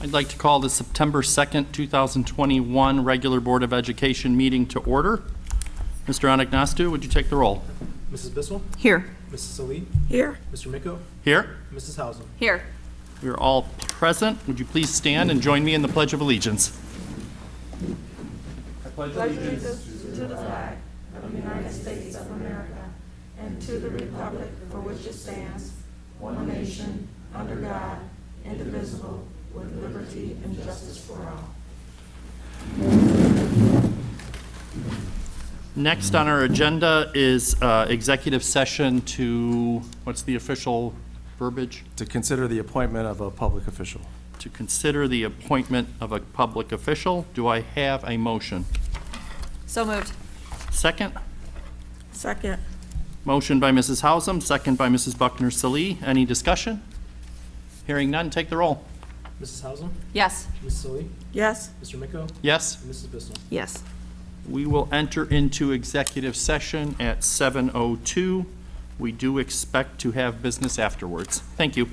I'd like to call the September 2nd, 2021 regular Board of Education meeting to order. Mr. Anagnostou, would you take the roll? Mrs. Bissell? Here. Mrs. Salee? Here. Mr. Micko? Here. Mrs. Hausen? Here. We are all present. Would you please stand and join me in the Pledge of Allegiance? I pledge allegiance to the flag of the United States of America and to the republic for which it stands, one nation, under God, indivisible, with liberty and justice for all. Next on our agenda is executive session to, what's the official verbiage? To consider the appointment of a public official. To consider the appointment of a public official. Do I have a motion? So moved. Second? Second. Motion by Mrs. Hausum, second by Mrs. Buckner-Salee. Any discussion? Hearing none, take the roll. Mrs. Hausen? Yes. Mrs. Salee? Yes. Mr. Micko? Yes? And Mrs. Bissell? Yes. We will enter into executive session at 7:02. We do expect to have business afterwards. Thank you.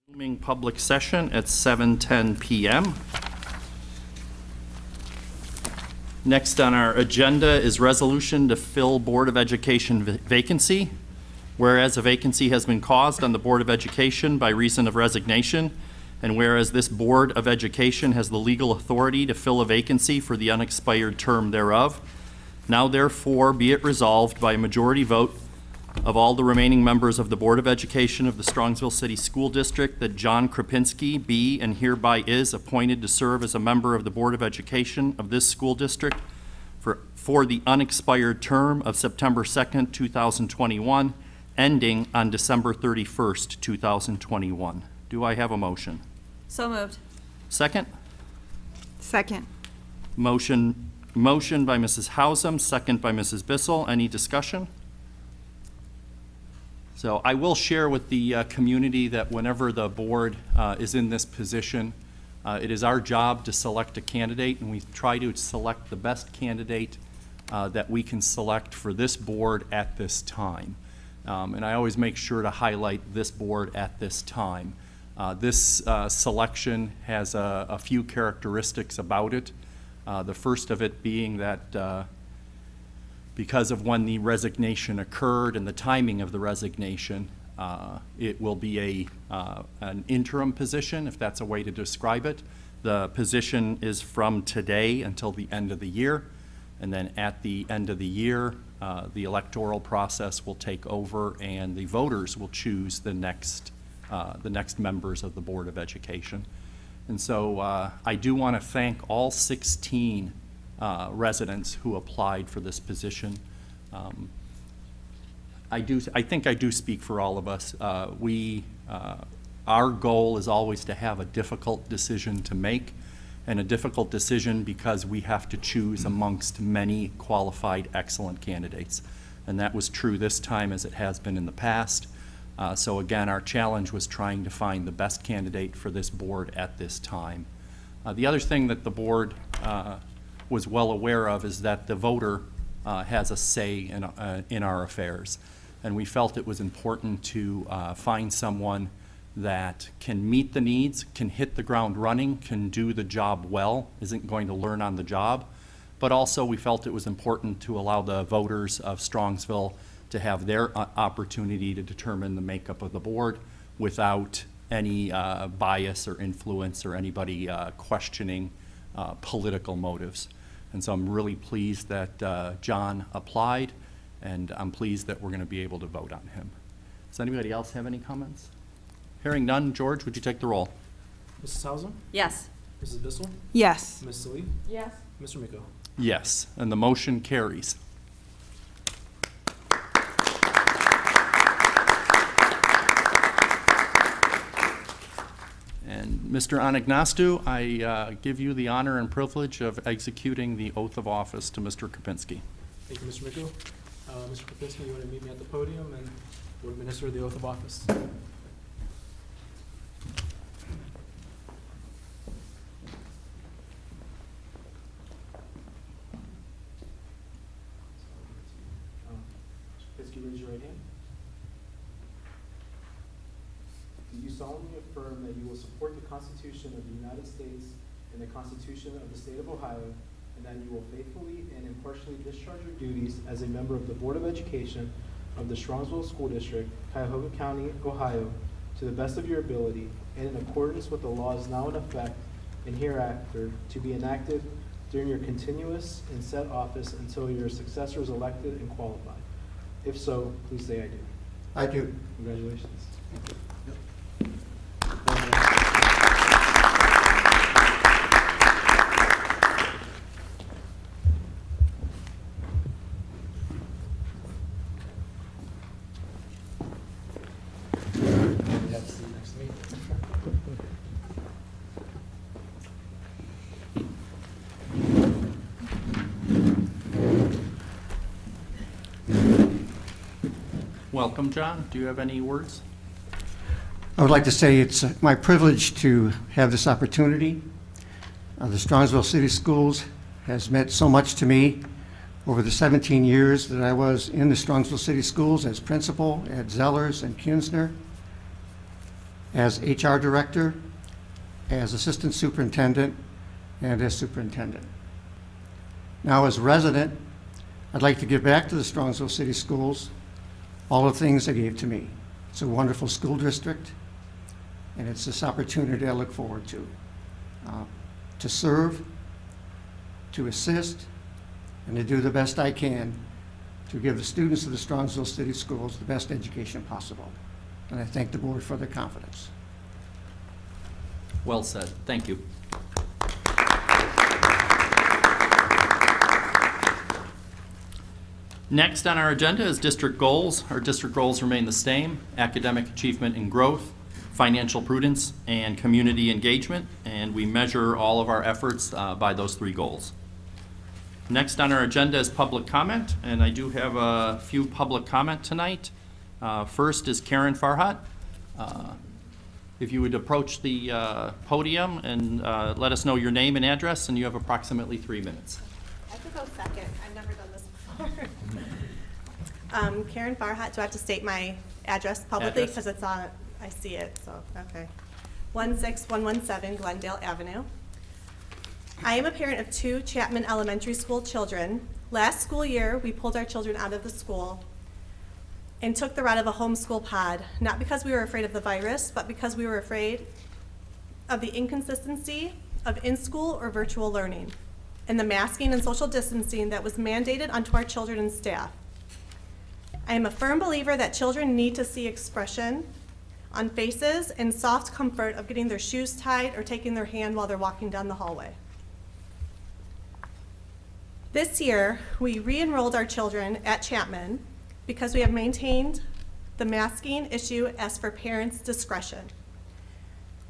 Resuming public session at 7:10 PM. Next on our agenda is resolution to fill Board of Education vacancy. Whereas a vacancy has been caused on the Board of Education by reason of resignation, and whereas this Board of Education has the legal authority to fill a vacancy for the unexpired term thereof, now therefore be it resolved by a majority vote of all the remaining members of the Board of Education of the Strongsville City School District that John Krapinski be and hereby is appointed to serve as a member of the Board of Education of this school district for the unexpired term of September 2nd, 2021, ending on December 31st, 2021. Do I have a motion? So moved. Second? Second. Motion by Mrs. Hausum, second by Mrs. Bissell. Any discussion? So I will share with the community that whenever the board is in this position, it is our job to select a candidate, and we try to select the best candidate that we can select for this board at this time. And I always make sure to highlight this board at this time. This selection has a few characteristics about it. The first of it being that because of when the resignation occurred and the timing of the resignation, it will be an interim position, if that's a way to describe it. The position is from today until the end of the year, and then at the end of the year, the electoral process will take over and the voters will choose the next members of the Board of Education. And so I do want to thank all 16 residents who applied for this position. I think I do speak for all of us. Our goal is always to have a difficult decision to make, and a difficult decision because we have to choose amongst many qualified, excellent candidates. And that was true this time as it has been in the past. So again, our challenge was trying to find the best candidate for this board at this time. The other thing that the board was well aware of is that the voter has a say in our affairs. And we felt it was important to find someone that can meet the needs, can hit the ground running, can do the job well, isn't going to learn on the job. But also we felt it was important to allow the voters of Strongsville to have their opportunity to determine the makeup of the board without any bias or influence or anybody questioning political motives. And so I'm really pleased that John applied, and I'm pleased that we're going to be able to vote on him. Does anybody else have any comments? Hearing none, George, would you take the roll? Mrs. Hausum, Yes. Mrs. Bissell, Yes. Ms. Salee, Yes. Mr. Miko. Yes, and the motion carries. And Mr. Anagnostou, I give you the honor and privilege of executing the oath of office to Mr. Krapinski. Thank you, Mr. Miko. Mr. Krapinski, you want to meet me at the podium and we'll administer the oath of office. Krapinski, raise your right hand. Do you solemnly affirm that you will support the Constitution of the United States and the Constitution of the State of Ohio, and that you will faithfully and impartially discharge your duties as a member of the Board of Education of the Strongsville School District, Cuyahoga County, Ohio, to the best of your ability and in accordance with the laws now in effect and hereafter to be enacted during your continuous and set office until your successor is elected and qualified? If so, please say I do. I do. Congratulations. Next to me. Welcome, John. Do you have any words? I would like to say it's my privilege to have this opportunity. The Strongsville City Schools has meant so much to me over the 17 years that I was in the Strongsville City Schools as principal at Zellers and Kinsner. as HR director, as assistant superintendent, and as superintendent. Now, as resident, I'd like to give back to the Strongsville City Schools all the things they gave to me. It's a wonderful school district, and it's this opportunity I look forward to serve, to assist, and to do the best I can to give the students of the Strongsville City Schools the best education possible. And I thank the board for their confidence. Well said. Thank you. Next on our agenda is district goals. Our district goals remain the same: academic achievement and growth, financial prudence, and community engagement, and we measure all of our efforts by those 3 goals. Next on our agenda is public comment, and I do have a few public comment tonight. First is Karen Farhat. If you would approach the podium and let us know your name and address, and you have approximately 3 minutes. I could go second. I've never done this before. Karen Farhat. Do I have to state my address publicly? Address. Because it's on, I see it, so, okay. 16117 Glendale Avenue. I am a parent of 2 Chapman Elementary School children. Last school year, we pulled our children out of the school and took the route of a homeschool pod, not because we were afraid of the virus, but because we were afraid of the inconsistency of in-school or virtual learning and the masking and social distancing that was mandated onto our children and staff. I am a firm believer that children need to see expression on faces and soft comfort of getting their shoes tied or taking their hand while they're walking down the hallway. This year, we re-enrolled our children at Chapman because we have maintained the masking issue as for parents' discretion.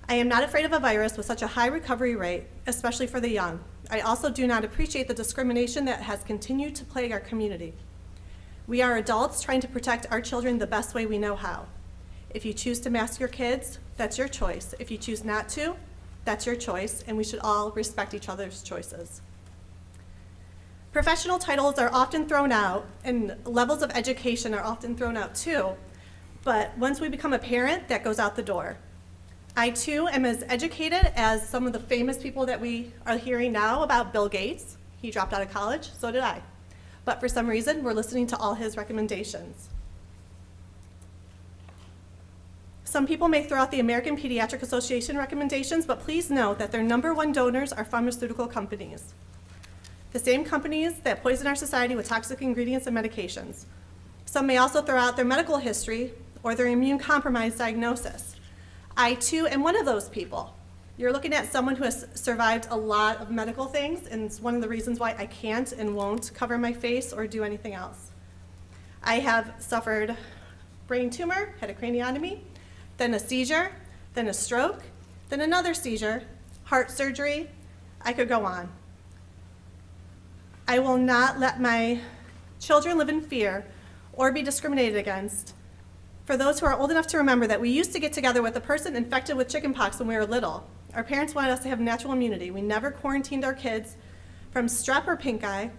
I am not afraid of a virus with such a high recovery rate, especially for the young. I also do not appreciate the discrimination that has continued to plague our community. We are adults trying to protect our children the best way we know how. If you choose to mask your kids, that's your choice. If you choose not to, that's your choice, and we should all respect each other's choices. Professional titles are often thrown out, and levels of education are often thrown out too, but once we become a parent, that goes out the door. I too am as educated as some of the famous people that we are hearing now about. Bill Gates. He dropped out of college, so did I. But for some reason, we're listening to all his recommendations. Some people may throw out the American Pediatric Association recommendations, but please note that their #1 donors are pharmaceutical companies. The same companies that poison our society with toxic ingredients and medications. Some may also throw out their medical history or their immune-compromised diagnosis. I, too, am one of those people. You're looking at someone who has survived a lot of medical things, and it's one of the reasons why I can't and won't cover my face or do anything else. I have suffered brain tumor, had a craniotomy, then a seizure, then a stroke, then another seizure, heart surgery. I could go on. I will not let my children live in fear or be discriminated against. For those who are old enough to remember that we used to get together with a person infected with chickenpox when we were little. Our parents wanted us to have natural immunity. We never quarantined our kids from strep or pink eye.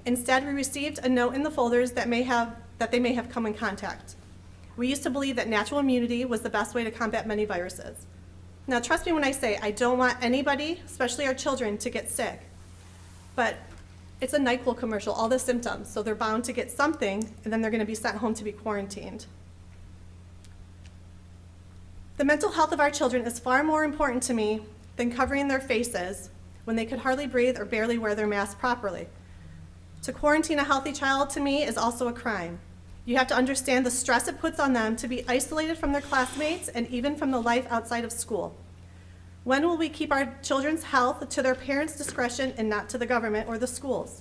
Instead, we received a note in the folders that they may have come in contact. We used to believe that natural immunity was the best way to combat many viruses. Now, trust me when I say I don't want anybody, especially our children, to get sick. But it's a NyQuil commercial, all the symptoms, so they're bound to get something, and then they're going to be sent home to be quarantined. The mental health of our children is far more important to me than covering their faces when they could hardly breathe or barely wear their mask properly. To quarantine a healthy child, to me, is also a crime. You have to understand the stress it puts on them to be isolated from their classmates and even from the life outside of school. When will we keep our children's health to their parents' discretion and not to the government or the schools?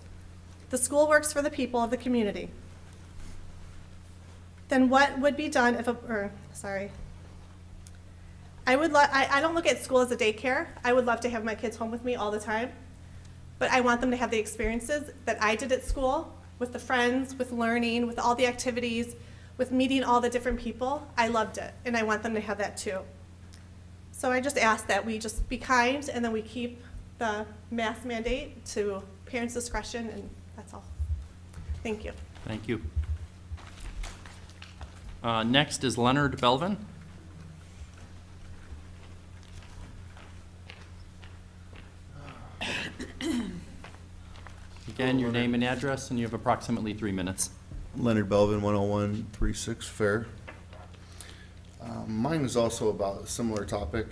The school works for the people of the community. Then what would be done if I don't look at school as a daycare. I would love to have my kids home with me all the time, but I want them to have the experiences that I did at school, with the friends, with learning, with all the activities, with meeting all the different people. I loved it, and I want them to have that too. So I just ask that we just be kind, and then we keep the mask mandate to parents' discretion, and that's all. Thank you. Thank you. Next is Leonard Belvin. Again, your name and address, and you have approximately 3 minutes. Leonard Belvin, 10136 Fair. Mine is also about a similar topic.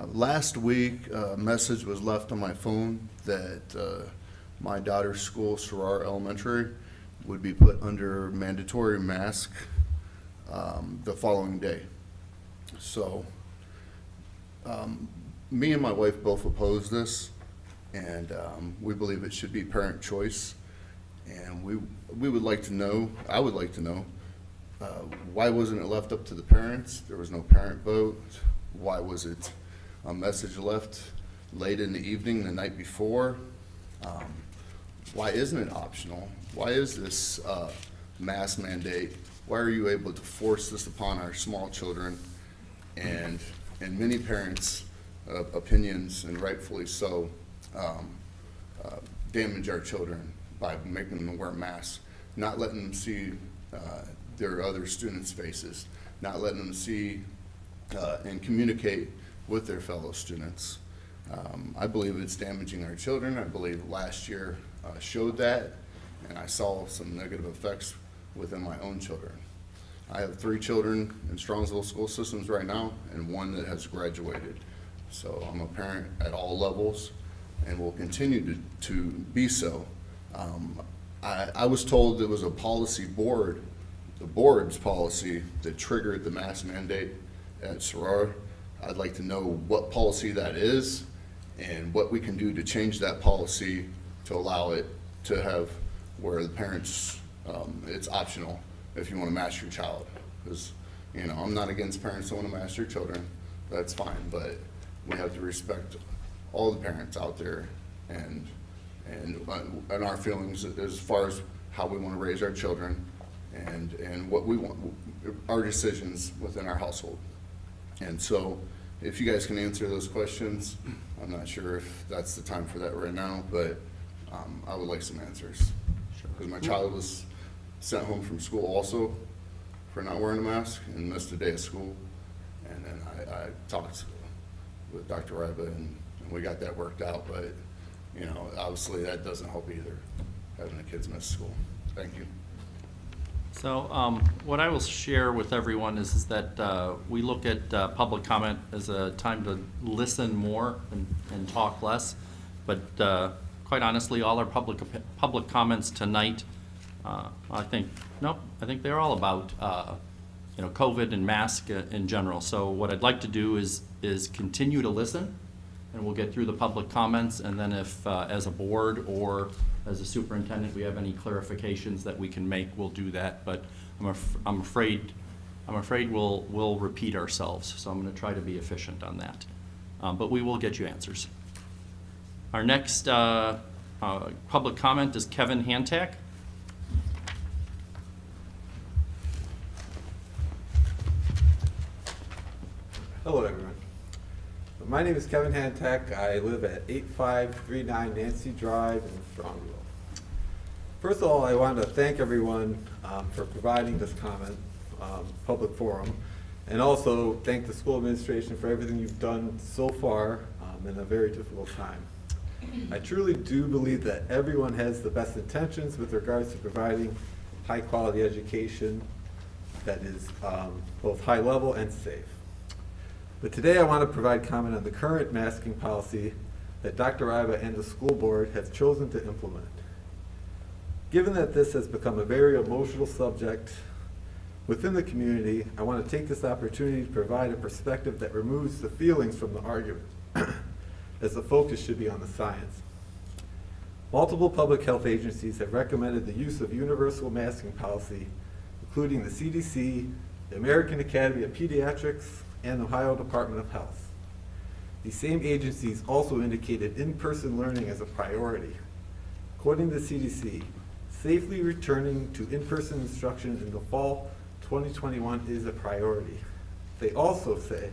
Last week, a message was left on my phone that my daughter's school, Sarar Elementary, would be put under mandatory mask the following day. So, me and my wife both oppose this, and we believe it should be parent choice. And we would like to know, I would like to know, why wasn't it left up to the parents? There was no parent vote. Why was it a message left late in the evening the night before? Why isn't it optional? Why is this mask mandate? Why are you able to force this upon our small children and many parents' opinions, and rightfully so, damage our children by making them wear masks, not letting them see their other students' faces, not letting them see and communicate with their fellow students. I believe it's damaging our children. I believe last year showed that, and I saw some negative effects within my own children. I have 3 children in Strongsville school systems right now, and 1 that has graduated. So I'm a parent at all levels, and will continue to be so. I was told it was a policy board, the board's policy, that triggered the mask mandate at Sarar. I'd like to know what policy that is and what we can do to change that policy to allow it to have where the parents, it's optional if you want to mask your child. Because, you know, I'm not against parents that want to mask their children. That's fine, but we have to respect all the parents out there and our feelings as far as how we want to raise our children and what we want, our decisions within our household. And so if you guys can answer those questions, I'm not sure if that's the time for that right now, but I would like some answers. Because my child was sent home from school also for not wearing a mask and missed a day of school. And then I talked with Dr. Ryba and we got that worked out, but you know, obviously that doesn't help either, having the kids miss school. Thank you. So what I will share with everyone is that we look at public comment as a time to listen more and talk less. But quite honestly, all our public comments tonight, I think they're all about you know, COVID and mask in general. So what I'd like to do is continue to listen, and we'll get through the public comments, and then if as a board or as a superintendent we have any clarifications that we can make, we'll do that. But I'm afraid we'll repeat ourselves, so I'm going to try to be efficient on that. But we will get you answers. Our next public comment is Kevin Hantak. Hello, everyone. My name is Kevin Hantak. I live at 8539 Nancy Drive in Strongsville. First of all, I want to thank everyone for providing this comment, public forum, and also thank the school administration for everything you've done so far in a very difficult time. I truly do believe that everyone has the best intentions with regards to providing high quality education that is both high level and safe. But today I want to provide comment on the current masking policy that Dr. Ryba and the school board have chosen to implement. Given that this has become a very emotional subject within the community, I want to take this opportunity to provide a perspective that removes the feelings from the argument, as the focus should be on the science. Multiple public health agencies have recommended the use of universal masking policy, including the CDC, the American Academy of Pediatrics, and the Ohio Department of Health. These same agencies also indicated in-person learning as a priority. According to the CDC, safely returning to in-person instruction in the fall 2021 is a priority. They also say,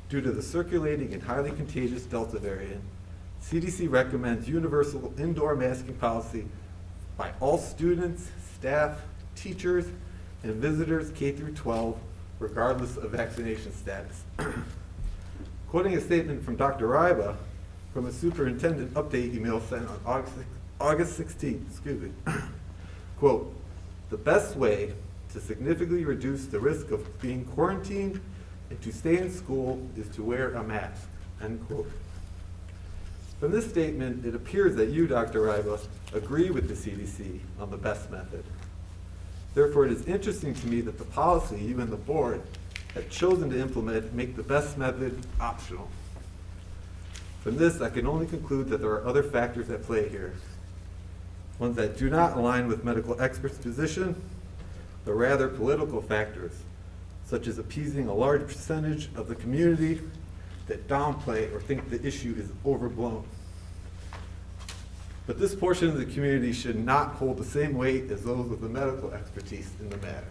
due to the circulating and highly contagious Delta variant, CDC recommends universal indoor masking policy by all students, staff, teachers, and visitors K through 12, regardless of vaccination status. Quoting a statement from Dr. Ryba from a superintendent update email sent on August 16th, excuse me. Quote, "The best way to significantly reduce the risk of being quarantined and to stay in school is to wear a mask," end quote. From this statement, it appears that you, Dr. Ryba, agree with the CDC on the best method. Therefore, it is interesting to me that the policy you and the board have chosen to implement make the best method optional. From this, I can only conclude that there are other factors at play here, ones that do not align with medical experts' position, but rather political factors, such as appeasing a large percentage of the community that downplay or think the issue is overblown. But this portion of the community should not hold the same weight as those with the medical expertise in the matter.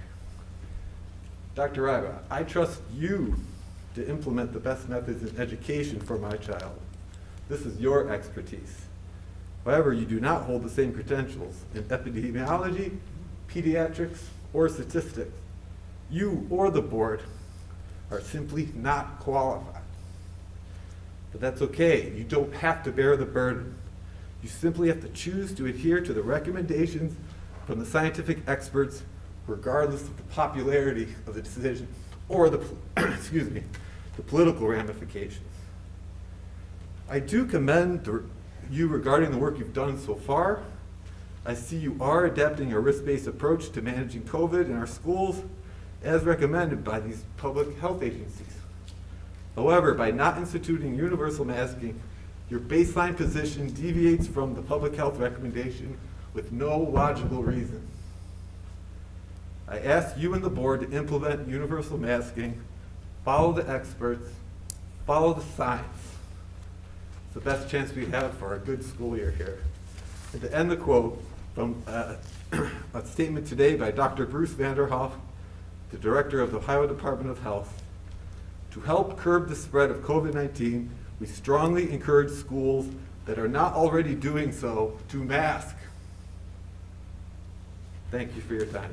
Dr. Ryba, I trust you to implement the best methods in education for my child. This is your expertise. However, you do not hold the same credentials in epidemiology, pediatrics, or statistics. You or the board are simply not qualified. But that's okay. You don't have to bear the burden. You simply have to choose to adhere to the recommendations from the scientific experts, regardless of the popularity of the decision or the, excuse me, the political ramifications. I do commend you regarding the work you've done so far. I see you are adapting a risk-based approach to managing COVID in our schools, as recommended by these public health agencies. However, by not instituting universal masking, your baseline position deviates from the public health recommendation with no logical reason. I ask you and the board to implement universal masking, follow the experts, follow the science. It's the best chance we have for a good school year here. And to end the quote from a statement today by Dr. Bruce Vanderhoff, the director of the Ohio Department of Health, "To help curb the spread of COVID-19, we strongly encourage schools that are not already doing so to mask." Thank you for your time.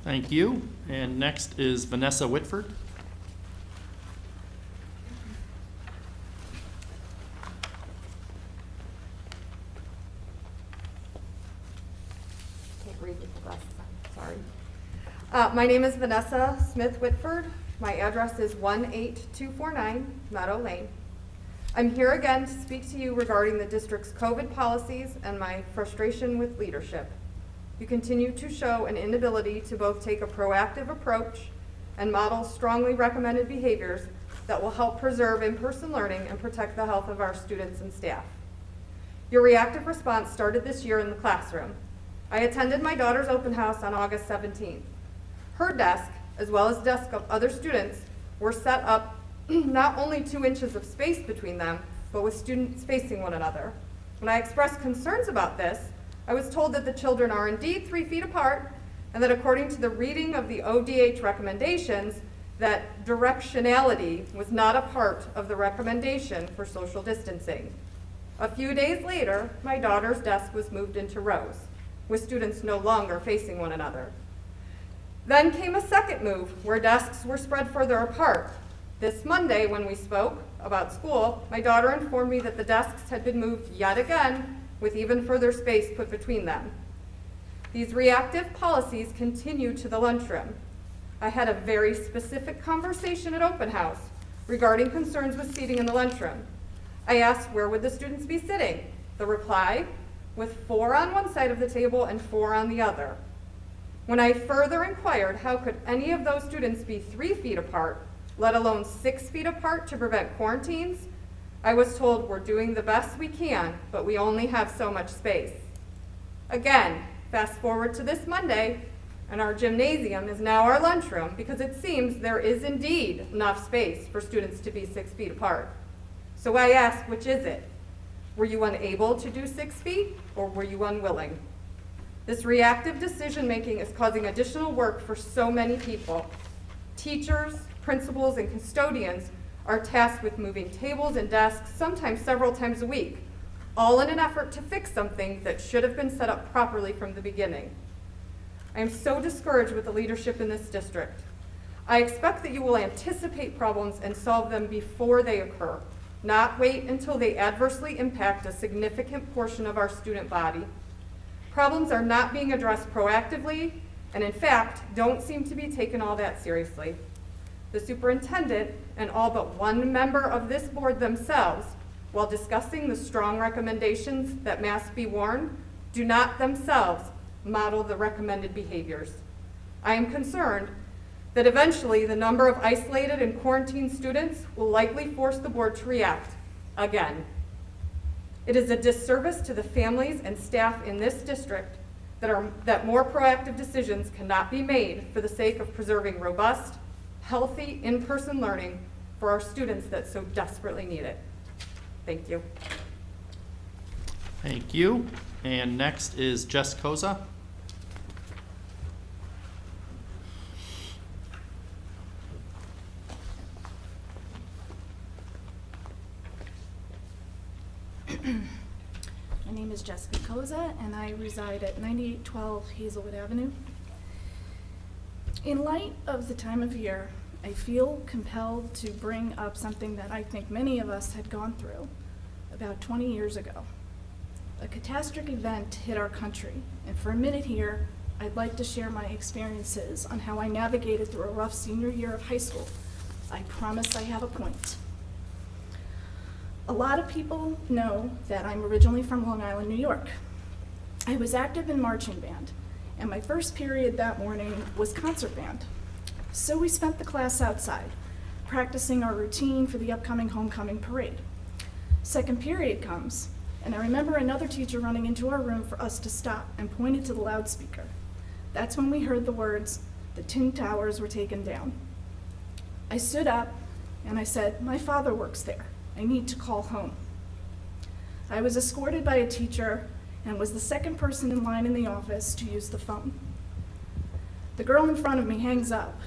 Thank you. And next is Vanessa Whitford. Can't read with the glasses on, sorry. My name is Vanessa Smith Whitford. My address is 18249 Meadow Lane. I'm here again to speak to you regarding the district's COVID policies and my frustration with leadership. You continue to show an inability to both take a proactive approach and model strongly recommended behaviors that will help preserve in-person learning and protect the health of our students and staff. Your reactive response started this year in the classroom. I attended my daughter's open house on August 17th. Her desk, as well as desks of other students, were set up not only 2 inches of space between them, but with students facing one another. When I expressed concerns about this, I was told that the children are indeed 3 feet apart, and that according to the reading of the ODH recommendations, that directionality was not a part of the recommendation for social distancing. A few days later, my daughter's desk was moved into rows, with students no longer facing one another. Then came a second move, where desks were spread further apart. This Monday, when we spoke about school, my daughter informed me that the desks had been moved yet again, with even further space put between them. These reactive policies continue to the lunchroom. I had a very specific conversation at open house regarding concerns with seating in the lunchroom. I asked where would the students be sitting. The reply, with 4 on one side of the table and 4 on the other. When I further inquired how could any of those students be 3 feet apart, let alone 6 feet apart to prevent quarantines, I was told we're doing the best we can, but we only have so much space. Again, fast forward to this Monday, and our gymnasium is now our lunchroom because it seems there is indeed enough space for students to be 6 feet apart. So I ask, which is it? Were you unable to do 6 feet, or were you unwilling? This reactive decision-making is causing additional work for so many people. Teachers, principals, and custodians are tasked with moving tables and desks, sometimes several times a week, all in an effort to fix something that should have been set up properly from the beginning. I am so discouraged with the leadership in this district. I expect that you will anticipate problems and solve them before they occur. not wait until they adversely impact a significant portion of our student body. Problems are not being addressed proactively, and in fact, don't seem to be taken all that seriously. The superintendent and all but one member of this board themselves, while discussing the strong recommendations that masks be worn, do not themselves model the recommended behaviors. I am concerned that eventually the number of isolated and quarantined students will likely force the board to react again. It is a disservice to the families and staff in this district that more proactive decisions cannot be made for the sake of preserving robust, healthy in-person learning for our students that so desperately need it. Thank you. Thank you. And next is Jess Koza. My name is Jessica Koza, and I reside at 9812 Hazelwood Avenue. In light of the time of year, I feel compelled to bring up something that I think many of us had gone through about 20 years ago. A catastrophic event hit our country, and for a minute here, I'd like to share my experiences on how I navigated through a rough senior year of high school. I promise I have a point. A lot of people know that I'm originally from Long Island, New York. I was active in marching band, and my first period that morning was concert band. So we spent the class outside, practicing our routine for the upcoming homecoming parade. Second period comes, and I remember another teacher running into our room for us to stop and pointed to the loudspeaker. That's when we heard the words, "The Twin Towers were taken down." I stood up and I said, "My father works there. I need to call home." I was escorted by a teacher and was the second person in line in the office to use the phone. The girl in front of me hangs up,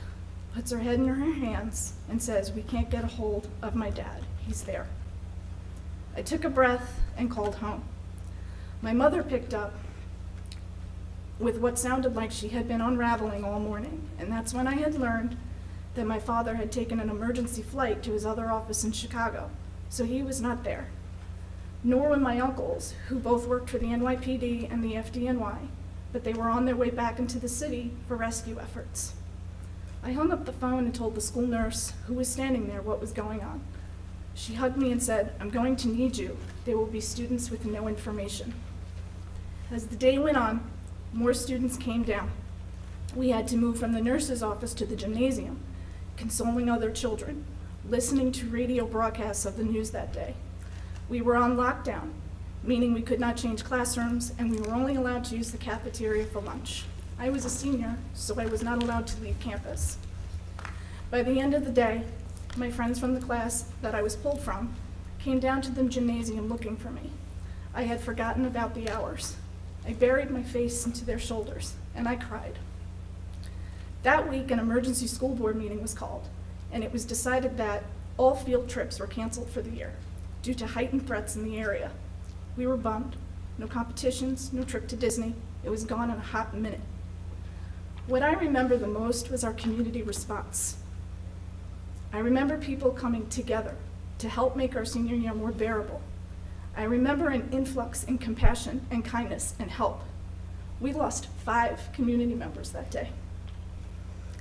puts her head in her hands, and says, "We can't get a hold of my dad. He's there." I took a breath and called home. My mother picked up with what sounded like she had been unraveling all morning, and that's when I had learned that my father had taken an emergency flight to his other office in Chicago, so he was not there. Nor were my uncles, who both worked for the NYPD and the FDNY, but they were on their way back into the city for rescue efforts. I hung up the phone and told the school nurse, who was standing there, what was going on. She hugged me and said, "I'm going to need you. There will be students with no information." As the day went on, more students came down. We had to move from the nurse's office to the gymnasium, consoling other children, listening to radio broadcasts of the news that day. We were on lockdown, meaning we could not change classrooms, and we were only allowed to use the cafeteria for lunch. I was a senior, so I was not allowed to leave campus. By the end of the day, my friends from the class that I was pulled from came down to the gymnasium looking for me. I had forgotten about the hours. I buried my face into their shoulders, and I cried. That week, an emergency school board meeting was called, and it was decided that all field trips were canceled for the year due to heightened threats in the area. We were bummed. No competitions, no trip to Disney. It was gone in a hot minute. What I remember the most was our community response. I remember people coming together to help make our senior year more bearable. I remember an influx in compassion and kindness and help. We lost 5 community members that day.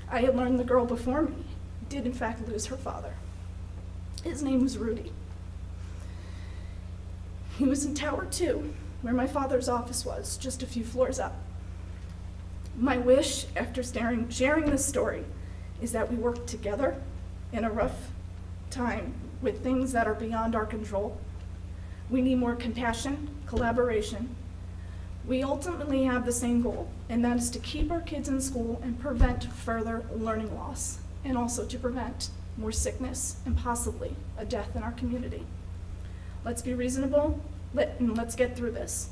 I had learned the girl before me did in fact lose her father. His name was Rudy. He was in Tower 2, where my father's office was, just a few floors up. My wish after sharing this story is that we work together in a rough time with things that are beyond our control. We need more compassion, collaboration. We ultimately have the same goal, and that is to keep our kids in school and prevent further learning loss, and also to prevent more sickness and possibly a death in our community. Let's be reasonable, and let's get through this.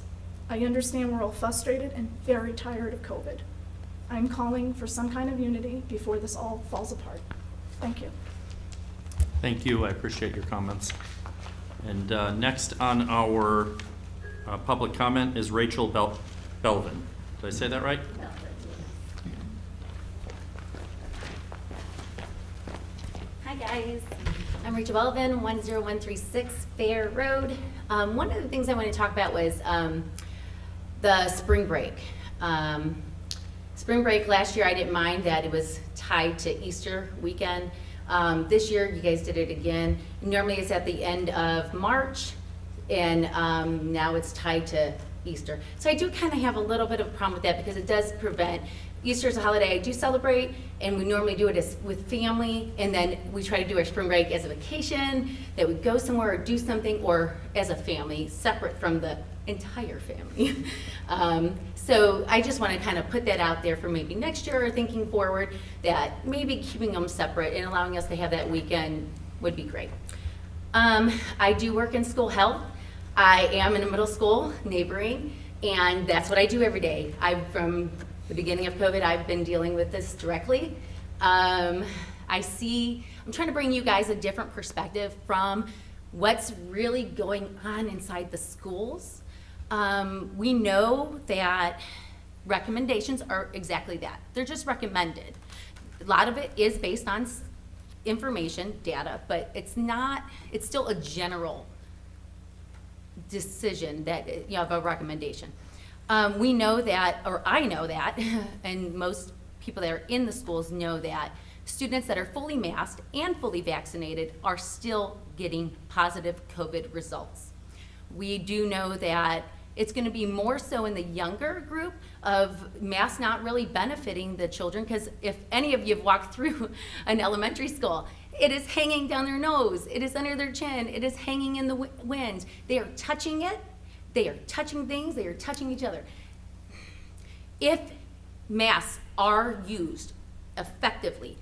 I understand we're all frustrated and very tired of COVID. I'm calling for some kind of unity before this all falls apart. Thank you. Thank you. I appreciate your comments. And next on our public comment is Rachel Belvin. Did I say that right? Hi guys. I'm Rachel Belvin, 10136 Fair Road. One of the things I want to talk about was the spring break. Spring break last year, I didn't mind that it was tied to Easter weekend. This year, you guys did it again. Normally, it's at the end of March, and now it's tied to Easter. So I do kind of have a little bit of a problem with that because it does prevent. Easter is a holiday I do celebrate, and we normally do it with family, and then we try to do our spring break as a vacation, that we go somewhere or do something, or as a family, separate from the entire family. So I just want to kind of put that out there for maybe next year or thinking forward, that maybe keeping them separate and allowing us to have that weekend would be great. I do work in school health. I am in a middle school, neighboring, and that's what I do every day. From the beginning of COVID, I've been dealing with this directly. I'm trying to bring you guys a different perspective from what's really going on inside the schools. We know that recommendations are exactly that. They're just recommended. A lot of it is based on information, data, but it's still a general decision that you have a recommendation. We know that, or I know that, and most people that are in the schools know that students that are fully masked and fully vaccinated are still getting positive COVID results. We do know that it's going to be more so in the younger group of masks not really benefiting the children, because if any of you have walked through an elementary school, it is hanging down their nose, it is under their chin, it is hanging in the wind. They are touching it, they are touching things, they are touching each other. If masks are used effectively,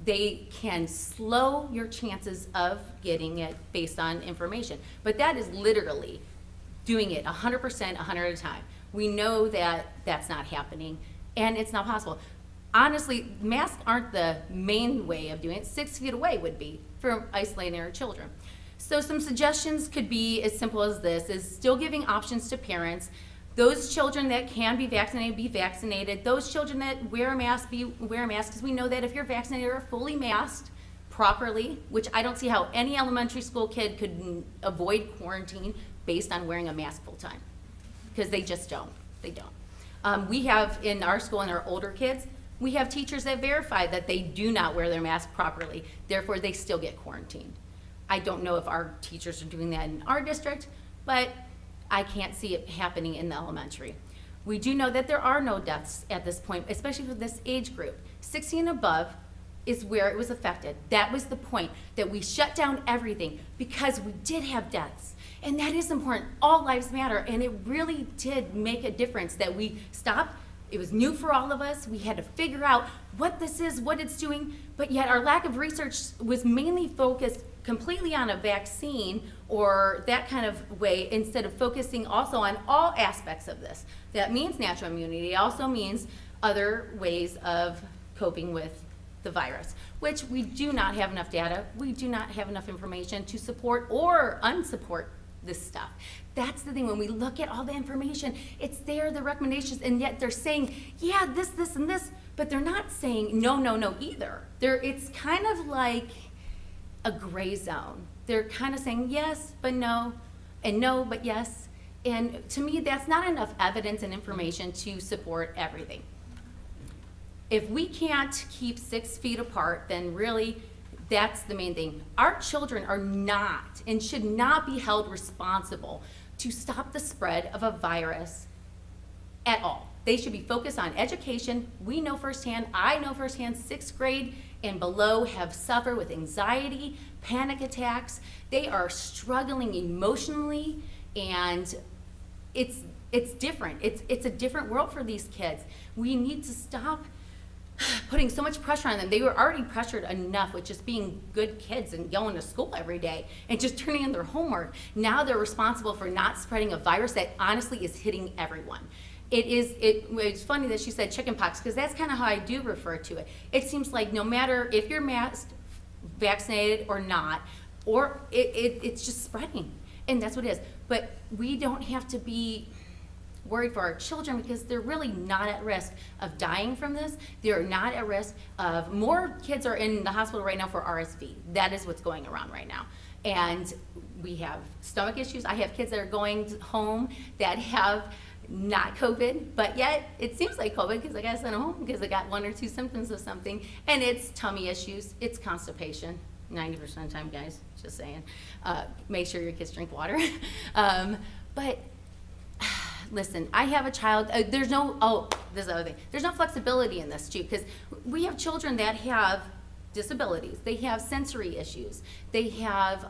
they can slow your chances of getting it based on information. But that is literally doing it 100%, 100 at a time. We know that that's not happening, and it's not possible. Honestly, masks aren't the main way of doing it. 6 feet away would be for isolating our children. So some suggestions could be as simple as this, is still giving options to parents. Those children that can be vaccinated. Those children that wear a mask, wear a mask, because we know that if you're vaccinated or fully masked properly, which I don't see how any elementary school kid could avoid quarantine based on wearing a mask full time, because they just don't. They don't. We have in our school, and our older kids, we have teachers that verify that they do not wear their mask properly, therefore they still get quarantined. I don't know if our teachers are doing that in our district, but I can't see it happening in the elementary. We do know that there are no deaths at this point, especially for this age group. 16 and above is where it was affected. That was the point, that we shut down everything because we did have deaths. And that is important. All lives matter, and it really did make a difference that we stopped. It was new for all of us. We had to figure out what this is, what it's doing, but yet our lack of research was mainly focused completely on a vaccine or that kind of way, instead of focusing also on all aspects of this. That means natural immunity. It also means other ways of coping with the virus, which we do not have enough data. We do not have enough information to support or unsupport this stuff. That's the thing. When we look at all the information, it's there, the recommendations, and yet they're saying, yeah, this, and this, but they're not saying no, no, no either. It's kind of like a gray zone. They're kind of saying yes, but no, and no, but yes. And to me, that's not enough evidence and information to support everything. If we can't keep 6 feet apart, then really that's the main thing. Our children are not and should not be held responsible to stop the spread of a virus at all. They should be focused on education. We know firsthand, I know firsthand, 6th grade and below have suffered with anxiety, panic attacks. They are struggling emotionally, and it's different. It's a different world for these kids. We need to stop putting so much pressure on them. They were already pressured enough with just being good kids and going to school every day and just turning in their homework. Now they're responsible for not spreading a virus that honestly is hitting everyone. It's funny that she said chickenpox, because that's kind of how I do refer to it. It seems like no matter if you're masked, vaccinated or not, or it's just spreading, and that's what it is. But we don't have to be worried for our children because they're really not at risk of dying from this. They're not at risk of, more kids are in the hospital right now for RSV. That is what's going around right now. And we have stomach issues. I have kids that are going home that have not COVID, but yet it seems like COVID because I got sent home because I got 1 or 2 symptoms of something, and it's tummy issues, it's constipation, 90% of the time, guys, just saying. Make sure your kids drink water. But listen, I have a child, there's no, this is the other thing, there's no flexibility in this too, because we have children that have disabilities, they have sensory issues, they have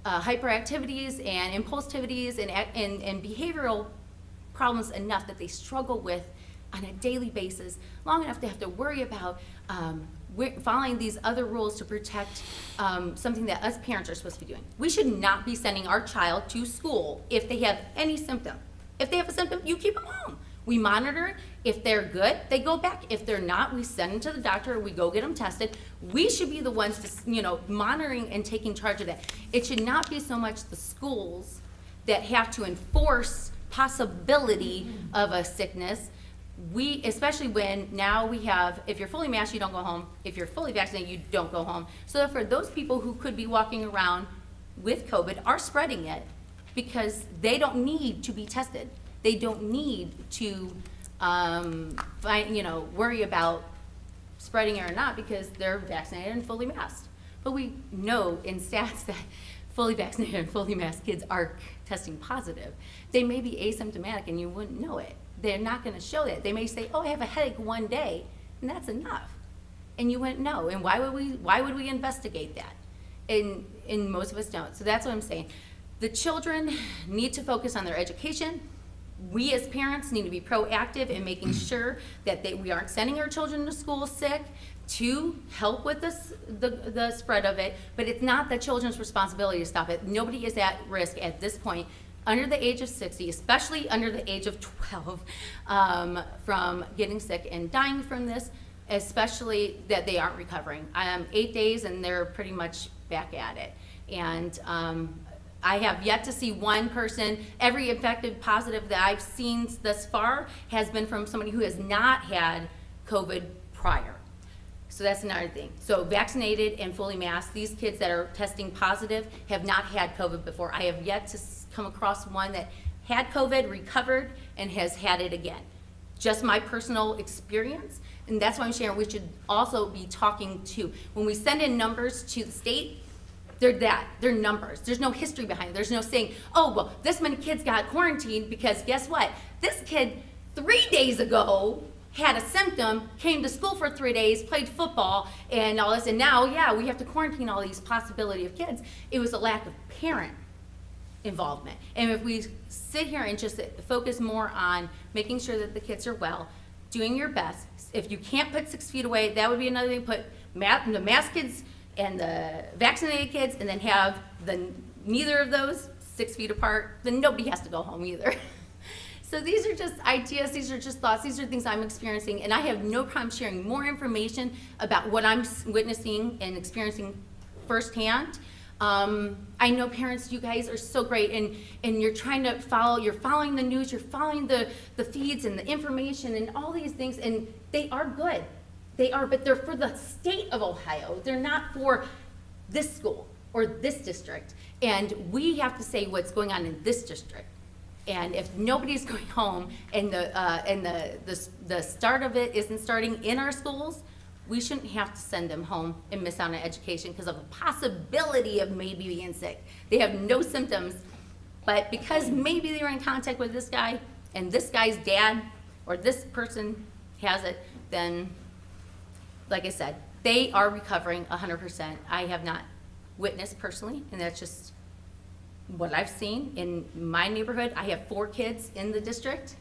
hyperactivities and impulsivities and behavioral problems enough that they struggle with on a daily basis, long enough to have to worry about following these other rules to protect something that us parents are supposed to be doing. We should not be sending our child to school if they have any symptom. If they have a symptom, you keep them home. We monitor it. If they're good, they go back. If they're not, we send them to the doctor, we go get them tested. We should be the ones to, monitoring and taking charge of that. It should not be so much the schools that have to enforce possibility of a sickness. We, especially when now we have, if you're fully masked, you don't go home. If you're fully vaccinated, you don't go home. So for those people who could be walking around with COVID are spreading it because they don't need to be tested. They don't need to worry about spreading it or not because they're vaccinated and fully masked. But we know in stats that fully vaccinated and fully masked kids are testing positive. They may be asymptomatic and you wouldn't know it. They're not going to show that. They may say, "Oh, I have a headache one day," and that's enough, and you wouldn't know. And why would we investigate that? And most of us don't. So that's what I'm saying. The children need to focus on their education. We as parents need to be proactive in making sure that we aren't sending our children to school sick to help with the spread of it. But it's not the children's responsibility to stop it. Nobody is at risk at this point under the age of 60, especially under the age of 12, from getting sick and dying from this, especially that they aren't recovering. 8 days and they're pretty much back at it. And I have yet to see one person, every infected positive that I've seen thus far has been from somebody who has not had COVID prior. So that's another thing. So vaccinated and fully masked, these kids that are testing positive have not had COVID before. I have yet to come across one that had COVID, recovered, and has had it again. Just my personal experience, and that's why I'm sharing. We should also be talking to, when we send in numbers to the state, they're numbers. There's no history behind it. There's no saying, "Oh, well, this many kids got quarantined because guess what? This kid 3 days ago had a symptom, came to school for 3 days, played football, and all this, and now, yeah, we have to quarantine all these possibility of kids." It was a lack of parent involvement. And if we sit here and just focus more on making sure that the kids are well, doing your best. If you can't put 6 feet away, that would be another thing. Put the masked kids and the vaccinated kids, and then have neither of those 6 feet apart, then nobody has to go home either. So these are just ideas, these are just thoughts, these are things I'm experiencing, and I have no problem sharing more information about what I'm witnessing and experiencing firsthand. I know parents, you guys are so great, and you're trying to you're following the news, you're following the feeds and the information and all these things, and they are good. They are, but they're for the state of Ohio. They're not for this school or this district. And we have to say what's going on in this district. And if nobody's going home and the start of it isn't starting in our schools, we shouldn't have to send them home and miss out on education because of a possibility of maybe being sick. They have no symptoms, but because maybe they were in contact with this guy and this guy's dad or this person has it, then, like I said, they are recovering 100%. I have not witnessed personally, and that's just what I've seen in my neighborhood. I have 4 kids in the district.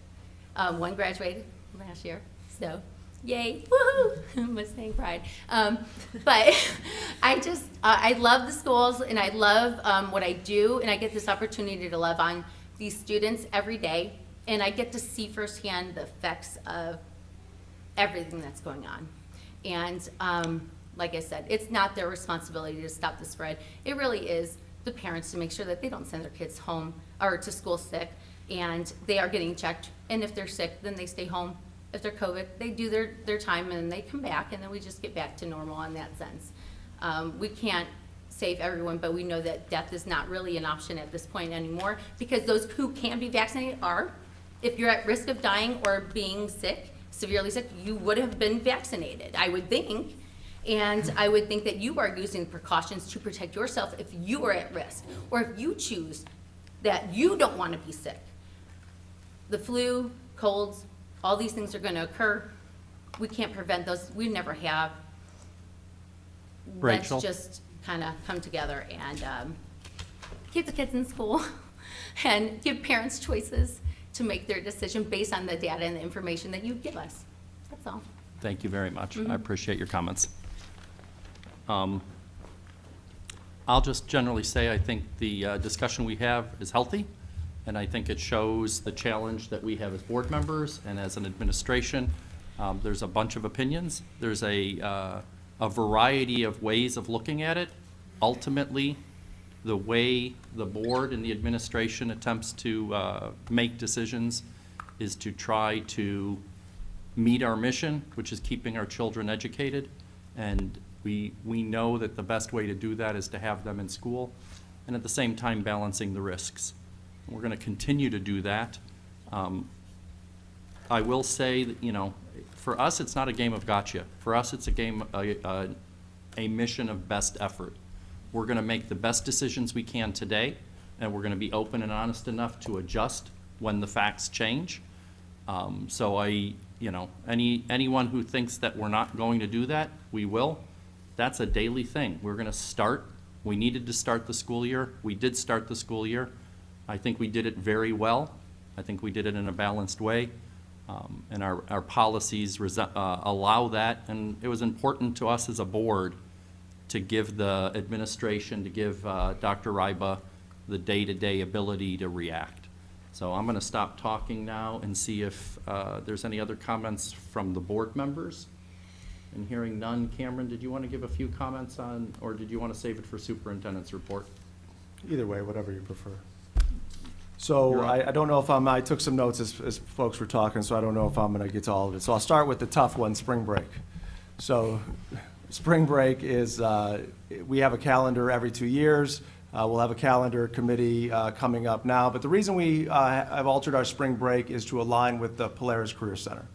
One graduated last year, so yay, woohoo, Mustang pride. But I love the schools, and I love what I do, and I get this opportunity to love on these students every day, and I get to see firsthand the effects of everything that's going on. And like I said, it's not their responsibility to stop the spread. It really is the parents to make sure that they don't send their kids home or to school sick. and they are getting checked. And if they're sick, then they stay home. If they're COVID, they do their time and they come back, and then we just get back to normal in that sense. We can't save everyone, but we know that death is not really an option at this point anymore, because those who can be vaccinated are. If you're at risk of dying or being sick, severely sick, you would have been vaccinated, I would think. And I would think that you are using precautions to protect yourself if you are at risk, or if you choose that you don't want to be sick. The flu, colds, all these things are going to occur. We can't prevent those. We never have. Rachel? Let's just kind of come together and keep the kids in school and give parents choices to make their decision based on the data and the information that you give us. That's all. Thank you very much. I appreciate your comments. I'll just generally say I think the discussion we have is healthy, and I think it shows the challenge that we have as board members and as an administration. There's a bunch of opinions. There's a variety of ways of looking at it. Ultimately, the way the board and the administration attempts to make decisions is to try to meet our mission, which is keeping our children educated. And we know that the best way to do that is to have them in school, and at the same time balancing the risks. We're going to continue to do that. I will say that, you know, for us, it's not a game of gotcha. For us, it's a mission of best effort. We're going to make the best decisions we can today, and we're going to be open and honest enough to adjust when the facts change. So anyone who thinks that we're not going to do that, we will. That's a daily thing. We're going to start. We needed to start the school year. We did start the school year. I think we did it very well. I think we did it in a balanced way. And our policies allow that. And it was important to us as a board to give the administration, to give Dr. Ryba the day-to-day ability to react. So I'm going to stop talking now and see if there's any other comments from the board members. And hearing none, Cameron, did you want to give a few comments on, or did you want to save it for superintendent's report? Either way, whatever you prefer. So You're on. I don't know if I took some notes as folks were talking, so I don't know if I'm going to get to all of it. So I'll start with the tough one, spring break. So spring break is, we have a calendar every 2 years. We'll have a calendar committee coming up now. But the reason we have altered our spring break is to align with the Polaris Career Center.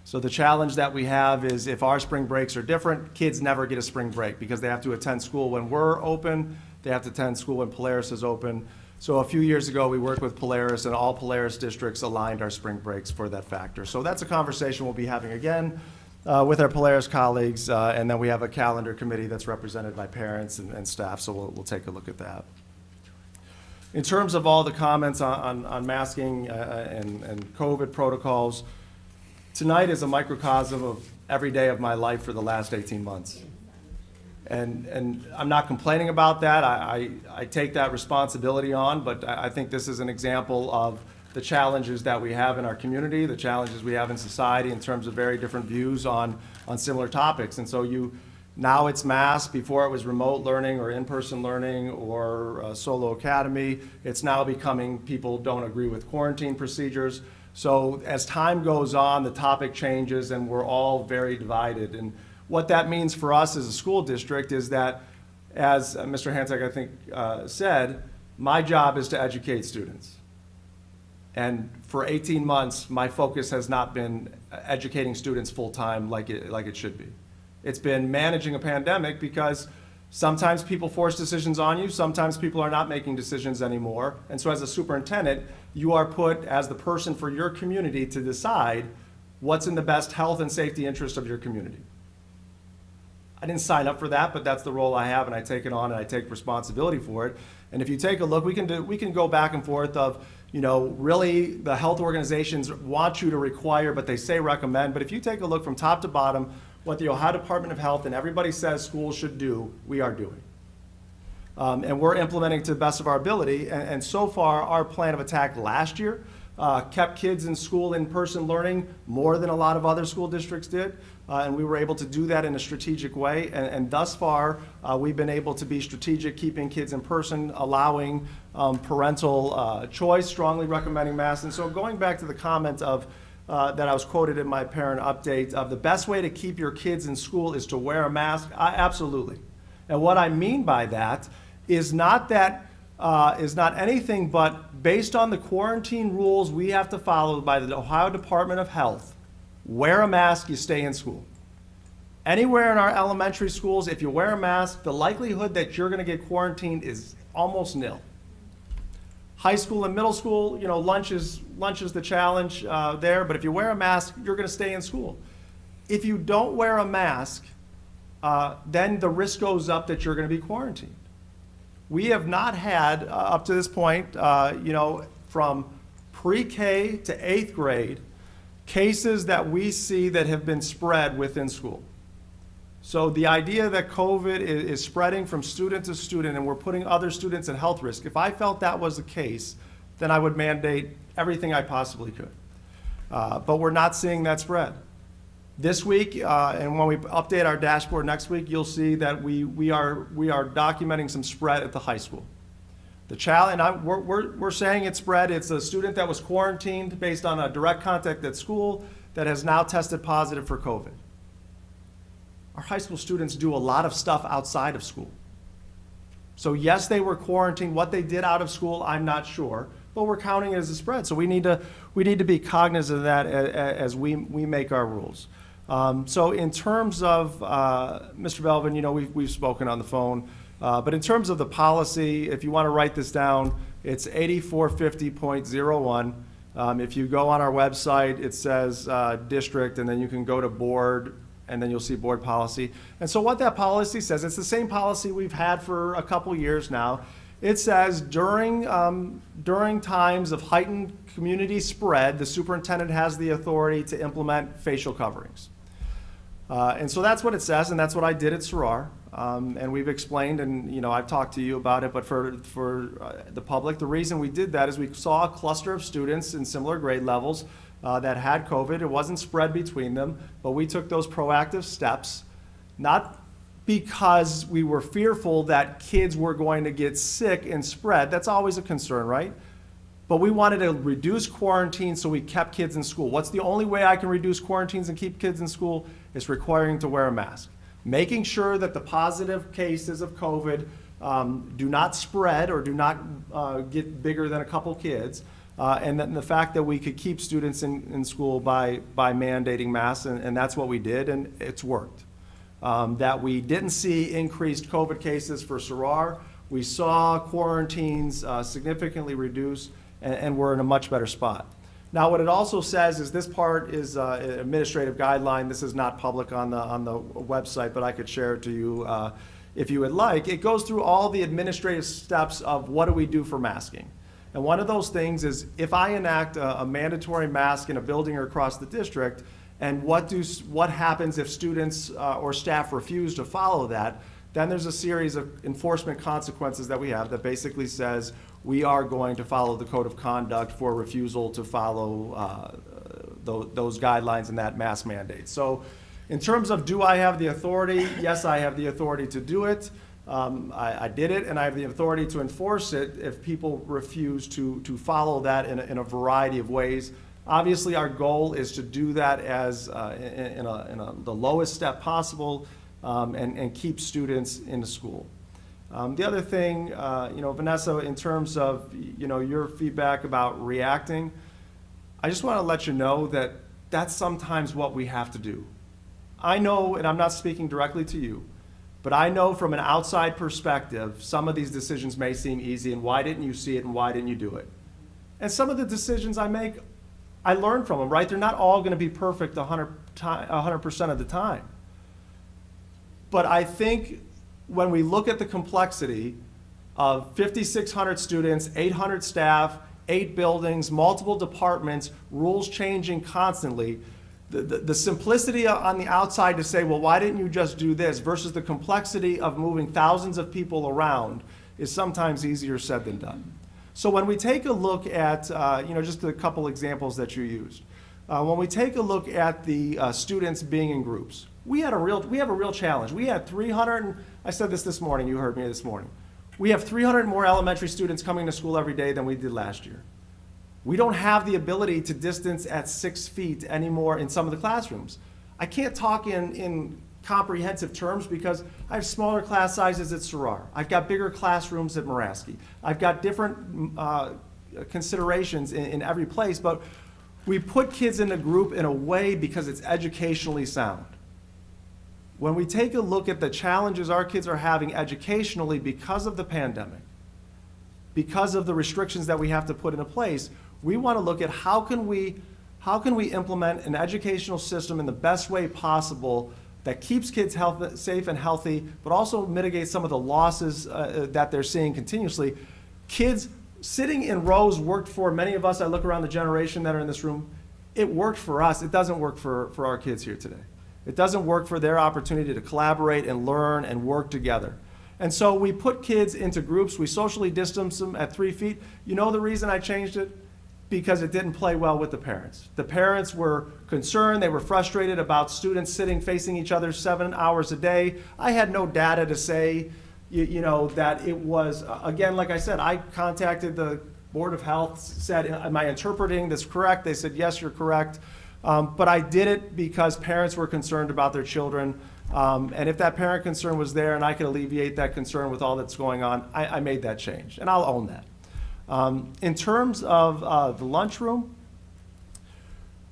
So the challenge that we have is if our spring breaks are different, kids never get a spring break because they have to attend school when we're open. They have to attend school when Polaris is open. So a few years ago, we worked with Polaris, and all Polaris districts aligned our spring breaks for that factor. So that's a conversation we'll be having again with our Polaris colleagues, and then we have a calendar committee that's represented by parents and staff, so we'll take a look at that. In terms of all the comments on masking and COVID protocols, tonight is a microcosm of every day of my life for the last 18 months. And I'm not complaining about that. I take that responsibility on, but I think this is an example of the challenges that we have in our community, the challenges we have in society in terms of very different views on similar topics. And so now it's mass. Before it was remote learning or in-person learning or solo academy. It's now becoming people don't agree with quarantine procedures. So as time goes on, the topic changes and we're all very divided. And what that means for us as a school district is that, as Mr. Hantek, I think, said, my job is to educate students. And for 18 months, my focus has not been educating students full-time like it should be. It's been managing a pandemic because sometimes people force decisions on you, sometimes people are not making decisions anymore. And so as a superintendent, you are put as the person for your community to decide what's in the best health and safety interest of your community. I didn't sign up for that, but that's the role I have, and I take it on, and I take responsibility for it. And if you take a look, we can go back and forth of, really the health organizations want you to require, but they say recommend. But if you take a look from top to bottom, what the Ohio Department of Health and everybody says schools should do, we are doing. And we're implementing to the best of our ability. And so far, our plan of attack last year kept kids in school in-person learning more than a lot of other school districts did. And we were able to do that in a strategic way. And thus far, we've been able to be strategic, keeping kids in person, allowing parental choice, strongly recommending masks. And so going back to the comment of that I was quoted in my parent update of the best way to keep your kids in school is to wear a mask, absolutely. And what I mean by that is not anything but based on the quarantine rules we have to follow by the Ohio Department of Health. Wear a mask, you stay in school. Anywhere in our elementary schools, if you wear a mask, the likelihood that you're going to get quarantined is almost nil. High school and middle school, lunch is the challenge there, but if you wear a mask, you're going to stay in school. If you don't wear a mask, then the risk goes up that you're going to be quarantined. We have not had, up to this point, from pre-K to 8th grade, cases that we see that have been spread within school. So the idea that COVID is spreading from student to student and we're putting other students at health risk, if I felt that was the case, then I would mandate everything I possibly could. But we're not seeing that spread. This week, and when we update our dashboard next week, you'll see that we are documenting some spread at the high school. The challenge, and we're saying it's spread. It's a student that was quarantined based on a direct contact at school that has now tested positive for COVID. Our high school students do a lot of stuff outside of school. So yes, they were quarantined. What they did out of school, I'm not sure, but we're counting it as a spread. So we need to be cognizant of that as we make our rules. So in terms of, Mr. Belvin, we've spoken on the phone, but in terms of the policy, if you want to write this down, it's 8450.01. If you go on our website, it says district, and then you can go to board, and then you'll see board policy. And so what that policy says, it's the same policy we've had for a couple years now. It says during times of heightened community spread, the superintendent has the authority to implement facial coverings. And so that's what it says, and that's what I did at Sarar. And we've explained, and I've talked to you about it, but for the public, the reason we did that is we saw a cluster of students in similar grade levels that had COVID. It wasn't spread between them, but we took those proactive steps, not because we were fearful that kids were going to get sick and spread. That's always a concern, right? But we wanted to reduce quarantine, so we kept kids in school. What's the only way I can reduce quarantines and keep kids in school? Is requiring to wear a mask. Making sure that the positive cases of COVID do not spread or do not get bigger than a couple kids. And then the fact that we could keep students in school by mandating masks, and that's what we did, and it's worked. That we didn't see increased COVID cases for Sarar. We saw quarantines significantly reduced, and we're in a much better spot. Now, what it also says is this part is an administrative guideline. This is not public on the website, but I could share it to you if you would like. It goes through all the administrative steps of what do we do for masking. And one of those things is if I enact a mandatory mask in a building or across the district, and what happens if students or staff refuse to follow that, then there's a series of enforcement consequences that we have that basically says we are going to follow the code of conduct for refusal to follow those guidelines and that mask mandate. So in terms of do I have the authority? Yes, I have the authority to do it. I did it, and I have the authority to enforce it if people refuse to follow that in a variety of ways. Obviously, our goal is to do that as the lowest step possible and keep students in the school. The other thing, Vanessa, in terms of your feedback about reacting, I just want to let you know that that's sometimes what we have to do. I know, and I'm not speaking directly to you, but I know from an outside perspective, some of these decisions may seem easy, and why didn't you see it, and why didn't you do it? And some of the decisions I make, I learn from them, right? They're not all going to be perfect 100% of the time. But I think when we look at the complexity of 5,600 students, 800 staff, 8 buildings, multiple departments, rules changing constantly, the simplicity on the outside to say, well, why didn't you just do this, versus the complexity of moving thousands of people around is sometimes easier said than done. So when we take a look at, just a couple examples that you used. When we take a look at the students being in groups, we have a real challenge. We had 300, I said this morning, you heard me this morning. We have 300 more elementary students coming to school every day than we did last year. We don't have the ability to distance at 6 feet anymore in some of the classrooms. I can't talk in comprehensive terms because I have smaller class sizes at Sarar. I've got bigger classrooms at Moraski. I've got different considerations in every place, but we put kids in a group in a way because it's educationally sound. When we take a look at the challenges our kids are having educationally because of the pandemic, because of the restrictions that we have to put into place, we want to look at how can we implement an educational system in the best way possible that keeps kids safe and healthy, but also mitigates some of the losses that they're seeing continuously. Kids sitting in rows worked for many of us. I look around the generation that are in this room. It worked for us. It doesn't work for our kids here today. It doesn't work for their opportunity to collaborate and learn and work together. And so we put kids into groups. We socially distance them at 3 feet. You know the reason I changed it? Because it didn't play well with the parents. The parents were concerned. They were frustrated about students sitting facing each other 7 hours a day. I had no data to say, that it was, again, like I said, I contacted the Board of Health, said, am I interpreting this correct? They said, yes, you're correct. But I did it because parents were concerned about their children. And if that parent concern was there and I could alleviate that concern with all that's going on, I made that change, and I'll own that. In terms of the lunchroom,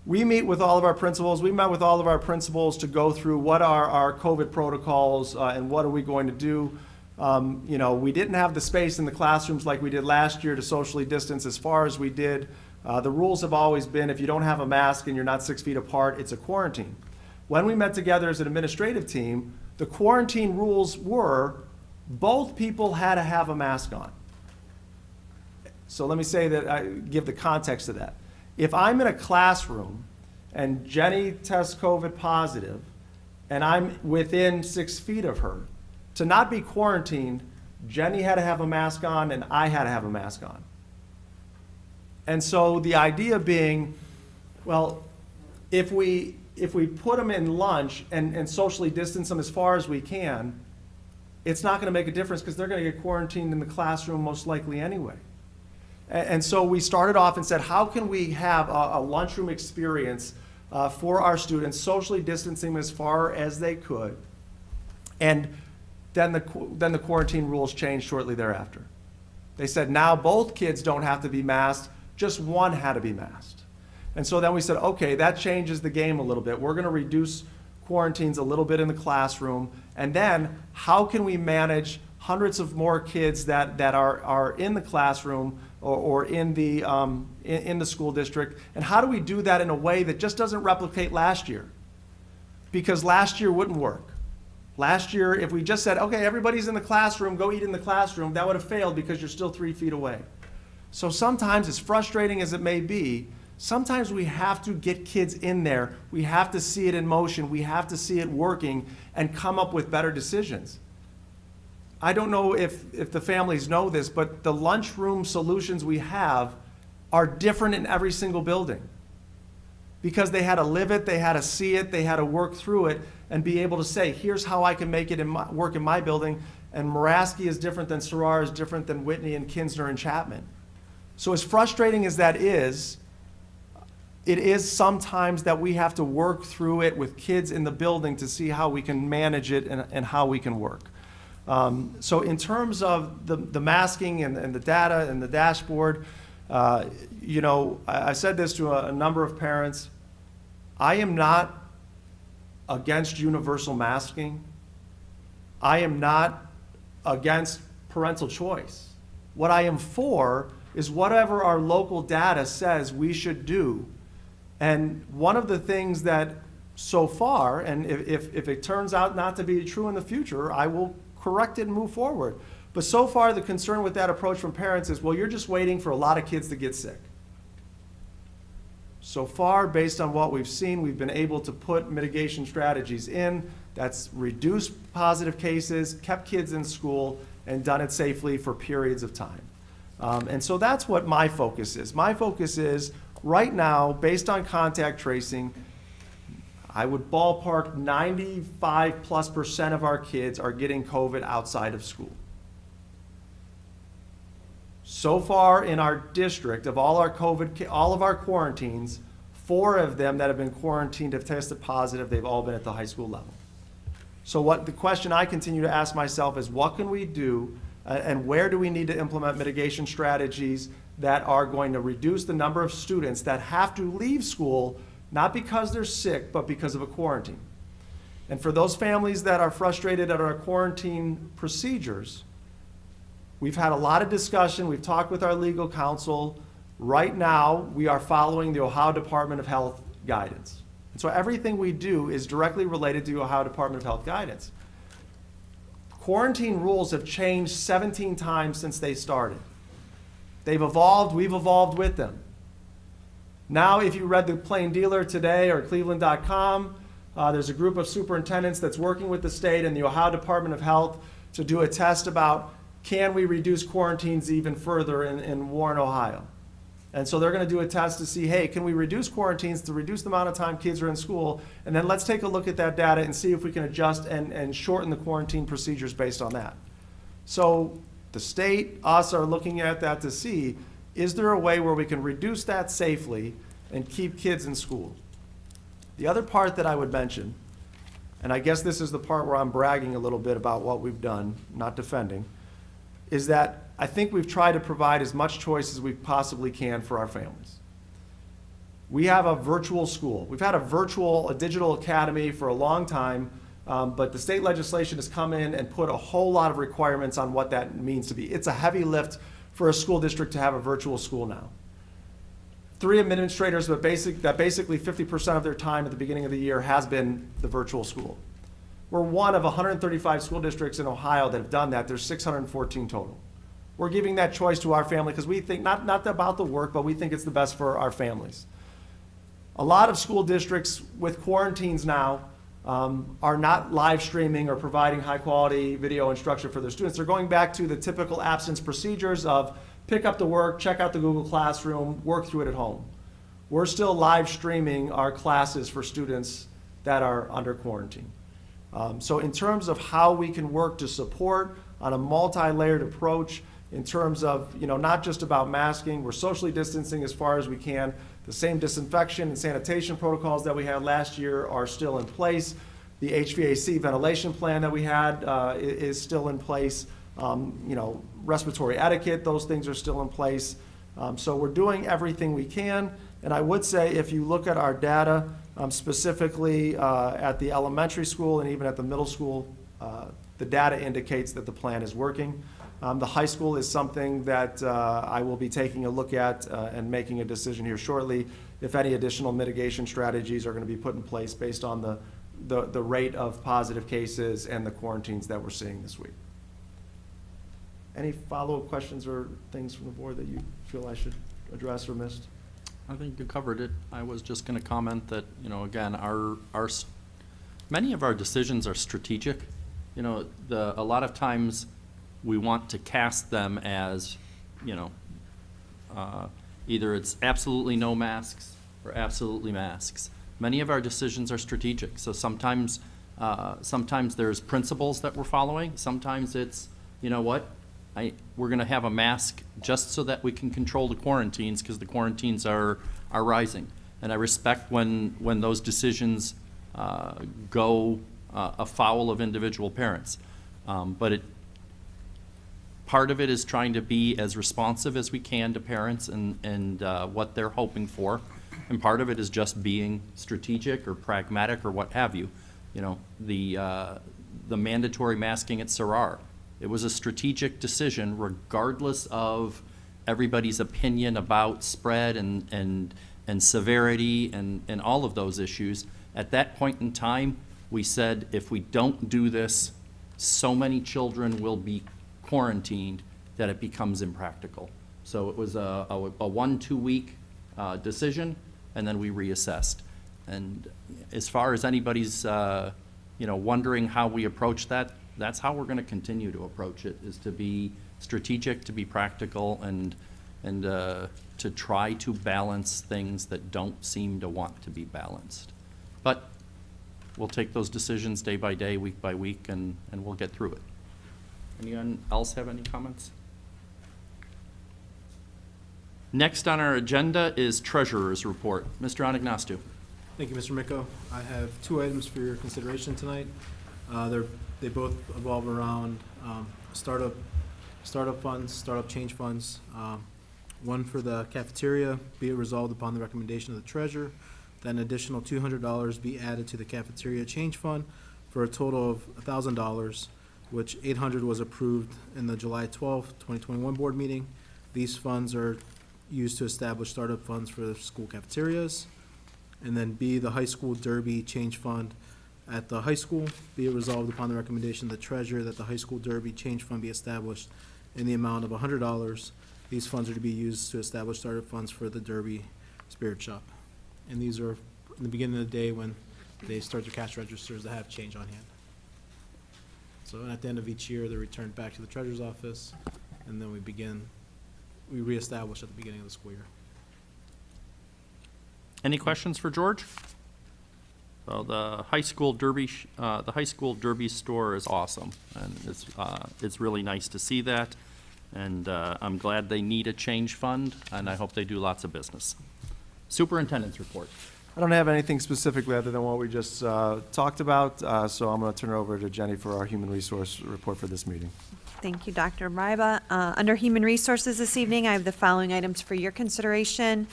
we meet with all of our principals. We met with all of our principals to go through what are our COVID protocols and what are we going to do. We didn't have the space in the classrooms like we did last year to socially distance as far as we did. The rules have always been if you don't have a mask and you're not 6 feet apart, it's a quarantine. When we met together as an administrative team, the quarantine rules were both people had to have a mask on. So let me say that I give the context to that. If I'm in a classroom and Jenny tests COVID positive and I'm within 6 feet of her, to not be quarantined, Jenny had to have a mask on and I had to have a mask on. And so the idea being, well, if we put them in lunch and socially distance them as far as we can, it's not going to make a difference because they're going to get quarantined in the classroom most likely anyway. And so we started off and said, how can we have a lunchroom experience for our students, socially distancing as far as they could? And then the quarantine rules changed shortly thereafter. They said now both kids don't have to be masked, just one had to be masked. And so then we said, okay, that changes the game a little bit. We're going to reduce quarantines a little bit in the classroom. And then how can we manage hundreds of more kids that are in the classroom or in the school district? And how do we do that in a way that just doesn't replicate last year? Because last year wouldn't work. Last year, if we just said, okay, everybody's in the classroom, go eat in the classroom, that would have failed because you're still 3 feet away. So sometimes, as frustrating as it may be, sometimes we have to get kids in there. We have to see it in motion. We have to see it working and come up with better decisions. I don't know if the families know this, but the lunchroom solutions we have are different in every single building. Because they had to live it, they had to see it, they had to work through it and be able to say, here's how I can make it work in my building. And Moraski is different than Sarar, is different than Whitney and Kinsner and Chapman. So as frustrating as that is, it is sometimes that we have to work through it with kids in the building to see how we can manage it and how we can work. So in terms of the masking and the data and the dashboard, I said this to a number of parents. I am not against universal masking. I am not against parental choice. What I am for is whatever our local data says we should do. And one of the things that so far, and if it turns out not to be true in the future, I will correct it and move forward. But so far, the concern with that approach from parents is, well, you're just waiting for a lot of kids to get sick. So far, based on what we've seen, we've been able to put mitigation strategies in that's reduced positive cases, kept kids in school, and done it safely for periods of time. And so that's what my focus is. My focus is, right now, based on contact tracing, I would ballpark 95+% of our kids are getting COVID outside of school. So far in our district, of all our all of our quarantines, 4 of them that have been quarantined have tested positive. They've all been at the high school level. So the question I continue to ask myself is, what can we do and where do we need to implement mitigation strategies that are going to reduce the number of students that have to leave school, not because they're sick, but because of a quarantine? And for those families that are frustrated at our quarantine procedures, we've had a lot of discussion. We've talked with our legal counsel. Right now, we are following the Ohio Department of Health guidance. And so everything we do is directly related to the Ohio Department of Health guidance. Quarantine rules have changed 17 times since they started. They've evolved, we've evolved with them. Now, if you read the Plain Dealer today or Cleveland.com, there's a group of superintendents that's working with the state and the Ohio Department of Health to do a test about, can we reduce quarantines even further in Warren, Ohio? And so they're going to do a test to see, hey, can we reduce quarantines to reduce the amount of time kids are in school? And then let's take a look at that data and see if we can adjust and shorten the quarantine procedures based on that. So the state, us, are looking at that to see, is there a way where we can reduce that safely and keep kids in school? The other part that I would mention, and I guess this is the part where I'm bragging a little bit about what we've done, not defending, is that I think we've tried to provide as much choice as we possibly can for our families. We have a virtual school. We've had a digital academy for a long time, but the state legislation has come in and put a whole lot of requirements on what that means to be. It's a heavy lift for a school district to have a virtual school now. 3 administrators, but basically 50% of their time at the beginning of the year has been the virtual school. We're one of 135 school districts in Ohio that have done that. There's 614 total. We're giving that choice to our family because we think, not about the work, but we think it's the best for our families. A lot of school districts with quarantines now are not live streaming or providing high quality video instruction for their students. They're going back to the typical absence procedures of pick up the work, check out the Google Classroom, work through it at home. We're still live streaming our classes for students that are under quarantine. So in terms of how we can work to support on a multi-layered approach, in terms of, not just about masking, we're socially distancing as far as we can. The same disinfection and sanitation protocols that we had last year are still in place. The HVAC ventilation plan that we had is still in place. Respiratory etiquette, those things are still in place. So we're doing everything we can. And I would say if you look at our data, specifically at the elementary school and even at the middle school, the data indicates that the plan is working. The high school is something that I will be taking a look at and making a decision here shortly if any additional mitigation strategies are going to be put in place based on the rate of positive cases and the quarantines that we're seeing this week. Any follow-up questions or things from the board that you feel I should address or missed? I think you covered it. I was just going to comment that, again, many of our decisions are strategic. A lot of times we want to cast them as, either it's absolutely no masks or absolutely masks. Many of our decisions are strategic. So sometimes there's principles that we're following. Sometimes it's, we're going to have a mask just so that we can control the quarantines because the quarantines are rising. And I respect when those decisions go afoul of individual parents. But part of it is trying to be as responsive as we can to parents and what they're hoping for. And part of it is just being strategic or pragmatic or what have you. The mandatory masking at Sarar. It was a strategic decision regardless of everybody's opinion about spread and severity and all of those issues. At that point in time, we said if we don't do this, so many children will be quarantined that it becomes impractical. So it was a 1-2 week decision, and then we reassessed. And as far as anybody's wondering how we approach that, that's how we're going to continue to approach it, is to be strategic, to be practical, and to try to balance things that don't seem to want to be balanced. But we'll take those decisions day by day, week by week, and we'll get through it. Anyone else have any comments? Next on our agenda is Treasurer's Report. Mr. Anagnostou. Thank you, Mr. Miko. I have 2 items for your consideration tonight. They both revolve around startup funds, startup change funds. One for the cafeteria, be it resolved upon the recommendation of the treasurer, that an additional $200 be added to the cafeteria change fund for a total of $1,000, which $800 was approved in the July 12th, 2021 board meeting. These funds are used to establish startup funds for the school cafeterias. And then B, the high school derby change fund at the high school, be it resolved upon the recommendation of the treasurer that the high school derby change fund be established in the amount of $100. These funds are to be used to establish startup funds for the derby spirit shop. And these are in the beginning of the day when they start their cash registers to have change on hand. So at the end of each year, they're returned back to the treasurer's office, and then we reestablish at the beginning of the school year. Any questions for George? So the high school derby store is awesome, and it's really nice to see that. And I'm glad they need a change fund, and I hope they do lots of business. Superintendent's report. I don't have anything specifically other than what we just talked about, so I'm going to turn it over to Jenny for our human resource report for this meeting. Thank you, Dr. Briba. Under Human Resources this evening, I have the following items for your consideration.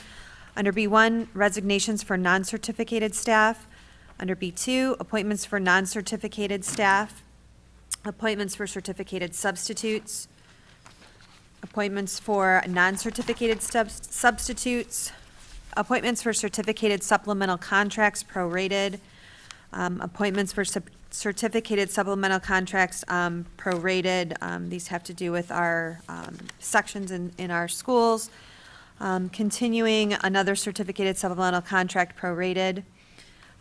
Under B1, resignations for non-certificated staff. Under B2, appointments for non-certificated staff. Appointments for certificated substitutes. Appointments for non-certificated substitutes. Appointments for certificated supplemental contracts prorated. Appointments for certificated supplemental contracts prorated. These have to do with our sections in our schools. Continuing another certificated supplemental contract prorated.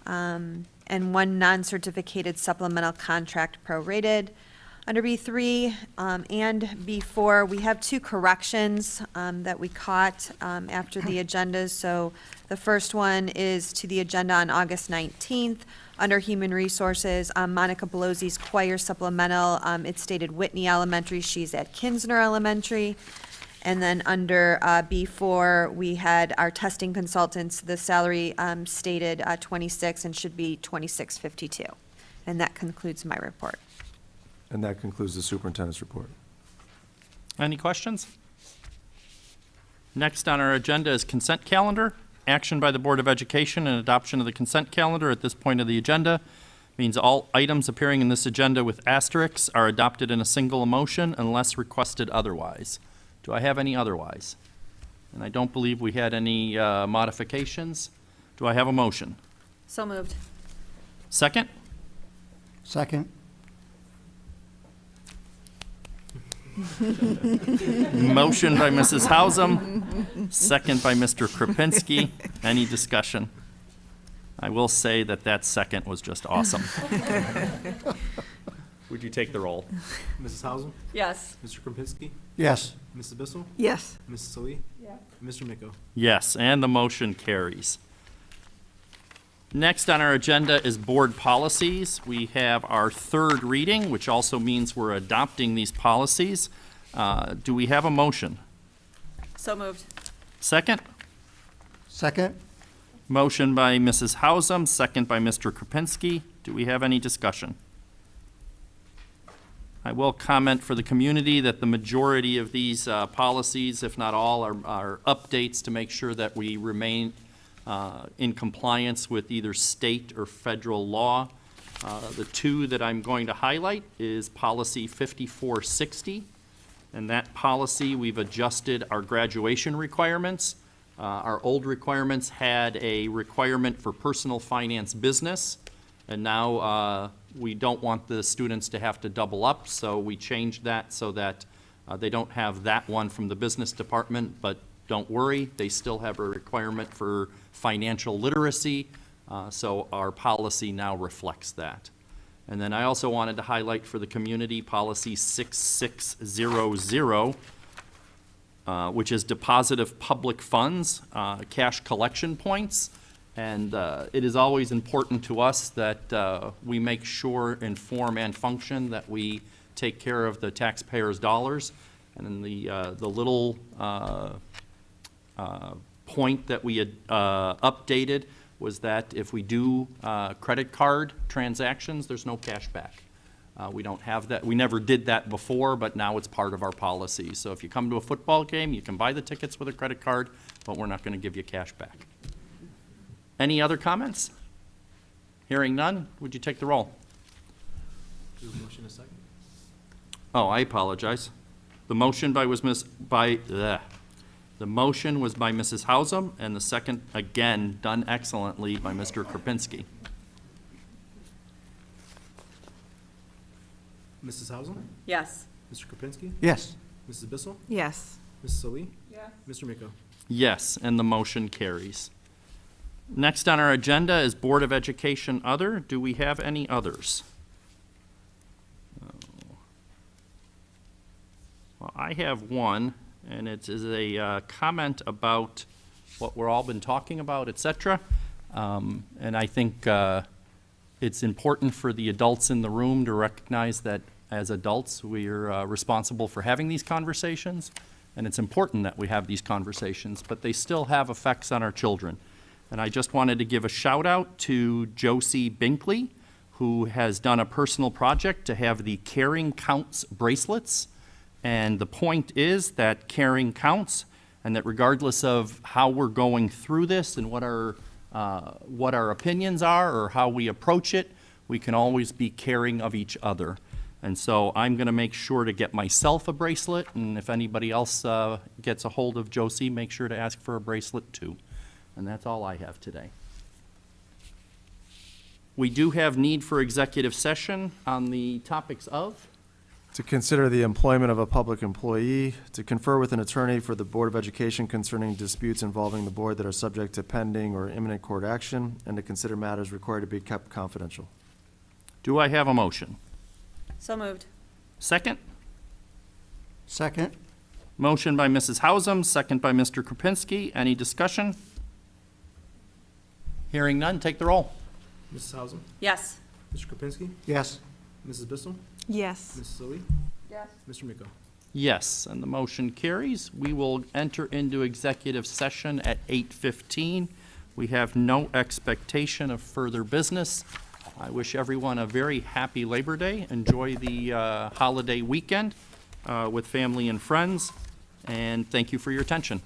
And one non-certificated supplemental contract prorated. Under B3 and B4, we have 2 corrections that we caught after the agendas. So the first one is to the agenda on August 19th. Under Human Resources, Monica Belosi's choir supplemental, it stated Whitney Elementary. She's at Kinsner Elementary. And then under B4, we had our testing consultants. The salary stated 26 and should be 26.52. And that concludes my report. And that concludes the superintendent's report. Any questions? Next on our agenda is consent calendar. Action by the Board of Education and adoption of the consent calendar at this point of the agenda means all items appearing in this agenda with asterisks are adopted in a single motion unless requested otherwise. Do I have any otherwise? And I don't believe we had any modifications. Do I have a motion? So moved. Second? Second? Motion by Mrs. Hausum, second by Mr. Kropinski. Any discussion? I will say that second was just awesome. Would you take the roll? Mrs. Hausum, Yes. Mr. Kropinski, Yes. Mrs. Bissell, Yes. Mrs. Salee, Yes. Mr. Miko. Yes, and the motion carries. Next on our agenda is board policies. We have our 3rd reading, which also means we're adopting these policies. Do we have a motion? So moved. Second? Second? Motion by Mrs. Hausum, second by Mr. Kropinski. Do we have any discussion? I will comment for the community that the majority of these policies, if not all, are updates to make sure that we remain in compliance with either state or federal law. The 2 that I'm going to highlight is policy 5460. And that policy, we've adjusted our graduation requirements. Our old requirements had a requirement for personal finance business, and now we don't want the students to have to double up, so we changed that so that they don't have that one from the business department, but don't worry, they still have a requirement for financial literacy, so our policy now reflects that. And then I also wanted to highlight for the community policy 6600, which is deposit of public funds, cash collection points. And it is always important to us that we make sure in form and function that we take care of the taxpayers' dollars. And then the little point that we had updated was that if we do credit card transactions, there's no cash back. We don't have that. We never did that before, but now it's part of our policy. So if you come to a football game, you can buy the tickets with a credit card, but we're not going to give you cash back. Any other comments? Hearing none, would you take the roll? Do a motion a second? Oh, I apologize. The motion was by Mrs. Hausum, and the second, again, done excellently by Mr. Kropinski. Mrs. Hausum, Yes. Mr. Kropinski, Yes. Mrs. Bissell, Yes. Mrs. Solis, Yes. Mr. Miko. Yes, and the motion carries. Next on our agenda is Board of Education Other. Do we have any others? Well, I have one, and it is a comment about what we're all been talking about, et cetera. And I think it's important for the adults in the room to recognize that as adults, we're responsible for having these conversations, and it's important that we have these conversations, but they still have effects on our children. And I just wanted to give a shout out to Josie Binkley, who has done a personal project to have the Caring Counts bracelets. And the point is that caring counts, and that regardless of how we're going through this and what our opinions are or how we approach it, we can always be caring of each other. And so I'm going to make sure to get myself a bracelet, and if anybody else gets a hold of Josie, make sure to ask for a bracelet too. And that's all I have today. We do have need for executive session on the topics of To consider the employment of a public employee, to confer with an attorney for the Board of Education concerning disputes involving the board that are subject to pending or imminent court action, and to consider matters required to be kept confidential. Do I have a motion? So moved. Second? Second? Motion by Mrs. Hausum, second by Mr. Kropinski. Any discussion? Hearing none, take the roll. Mrs. Hausum, Yes. Mr. Kropinski, Yes. Mrs. Bissell, Yes. Mrs. Solis, Yes. Mr. Miko. Yes, and the motion carries. We will enter into executive session at 8:15. We have no expectation of further business. I wish everyone a very happy Labor Day. Enjoy the holiday weekend with family and friends, and thank you for your attention.